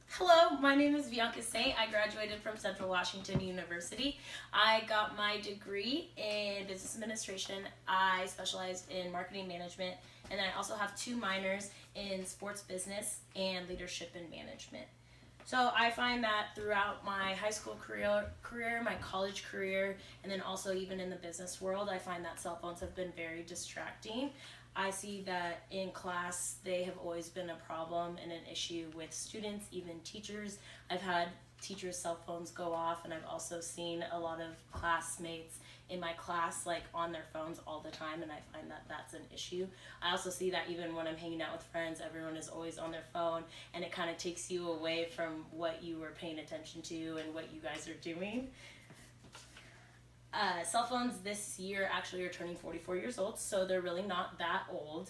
Hello, my name is Bianca Saint. I graduated from Central Washington University. I got my degree in business administration. I specialized in marketing management, and then I also have 2 minors in sports business and leadership and management. So I find that throughout my high school career, my college career, and then also even in the business world, I find that cell phones have been very distracting. I see that in class they have always been a problem and an issue with students, even teachers. I've had teachers' cell phones go off, and I've also seen a lot of classmates in my class like on their phones all the time, and I find that that's an issue. I also see that even when I'm hanging out with friends, everyone is always on their phone, and it kind of takes you away from what you were paying attention to and what you guys are doing. Cell phones this year actually are turning 44 years old, so they're really not that old.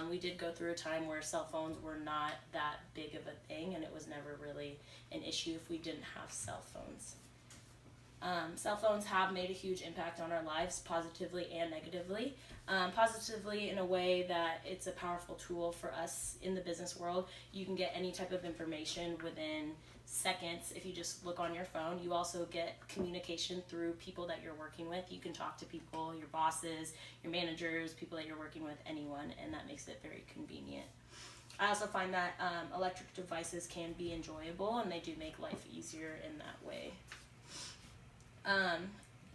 We did go through a time where cell phones were not that big of a thing, and it was never really an issue if we didn't have cell phones. Cell phones have made a huge impact on our lives, positively and negatively. Positively in a way that it's a powerful tool for us in the business world. You can get any type of information within seconds if you just look on your phone. You also get communication through people that you're working with. You can talk to people, your bosses, your managers, people that you're working with, anyone, and that makes it very convenient. I also find that electric devices can be enjoyable, and they do make life easier in that way.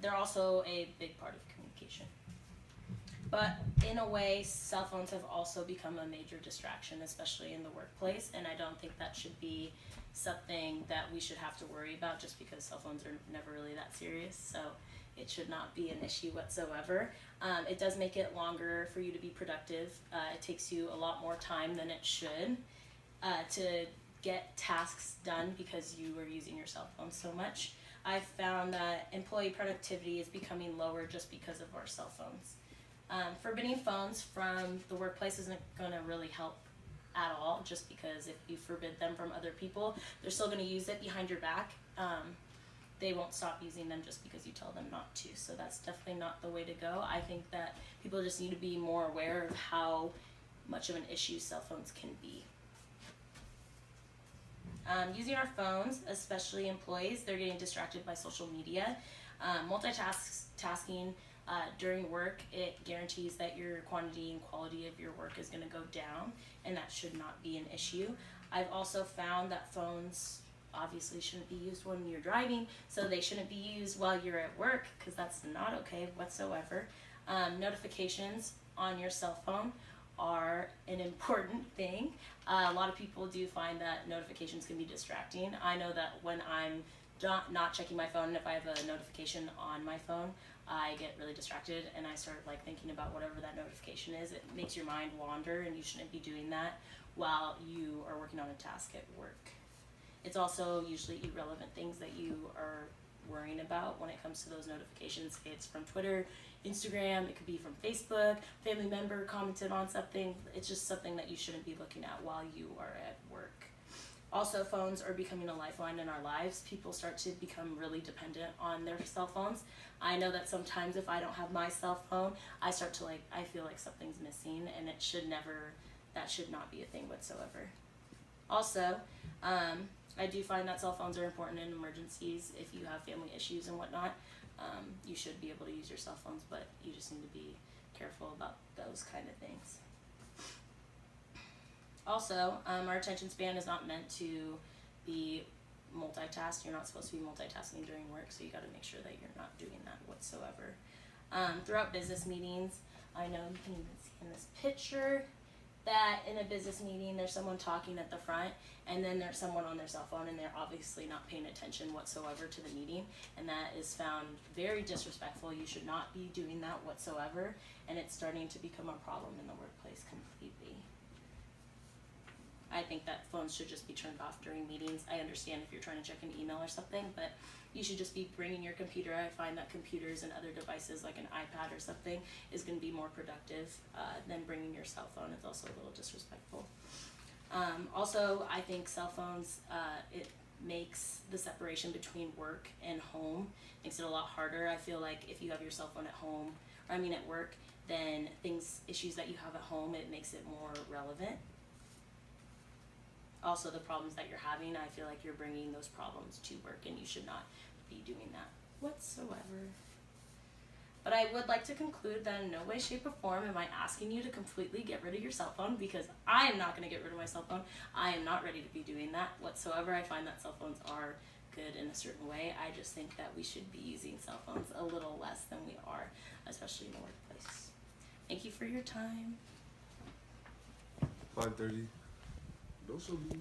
They're also a big part of communication. But in a way, cell phones have also become a major distraction, especially in the workplace, and I don't think that should be something that we should have to worry about just because cell phones are never really that serious, so it should not be an issue whatsoever. It does make it longer for you to be productive. It takes you a lot more time than it should to get tasks done because you are using your cell phone so much. I found that employee productivity is becoming lower just because of our cell phones. Forbidding phones from the workplace isn't going to really help at all, just because if you forbid them from other people, they're still going to use it behind your back. They won't stop using them just because you tell them not to, so that's definitely not the way to go. I think that people just need to be more aware of how much of an issue cell phones can be. Using our phones, especially employees, they're getting distracted by social media. Multitasking during work, it guarantees that your quantity and quality of your work is going to go down, and that should not be an issue. I've also found that phones obviously shouldn't be used when you're driving, so they shouldn't be used while you're at work, because that's not okay whatsoever. Notifications on your cell phone are an important thing. A lot of people do find that notifications can be distracting. I know that when I'm not checking my phone, and if I have a notification on my phone, I get really distracted and I start thinking about whatever that notification is. It makes your mind wander, and you shouldn't be doing that while you are working on a task at work. It's also usually irrelevant things that you are worrying about when it comes to those notifications. It's from Twitter, Instagram, it could be from Facebook, family member commented on something. It's just something that you shouldn't be looking at while you are at work. Also, phones are becoming a lifeline in our lives. People start to become really dependent on their cell phones. I know that sometimes if I don't have my cell phone, I start to I feel like something's missing, and that should not be a thing whatsoever. Also, I do find that cell phones are important in emergencies. If you have family issues and whatnot, you should be able to use your cell phones, but you just need to be careful about those kind of things. Also, our attention span is not meant to be multitasked. You're not supposed to be multitasking during work, so you got to make sure that you're not doing that whatsoever. Throughout business meetings, I know you can even see in this picture that in a business meeting there's someone talking at the front, and then there's someone on their cell phone, and they're obviously not paying attention whatsoever to the meeting, and that is found very disrespectful. You should not be doing that whatsoever, and it's starting to become a problem in the workplace completely. I think that phones should just be turned off during meetings. I understand if you're trying to check an email or something, but you should just be bringing your computer. I find that computers and other devices like an iPad or something is going to be more productive than bringing your cell phone. It's also a little disrespectful. Also, I think cell phones, it makes the separation between work and home, makes it a lot harder. I feel like if you have your cell phone at work, then issues that you have at home, it makes it more relevant. also the problems that you're having, I feel like you're bringing those problems to work, and you should not be doing that whatsoever. But I would like to conclude that in no way, shape, or form am I asking you to completely get rid of your cell phone, because I am not going to get rid of my cell phone. I am not ready to be doing that whatsoever. I find that cell phones are good in a certain way. I just think that we should be using cell phones a little less than we are, especially in the workplace. Thank you for your time. 5:30. Don't show me.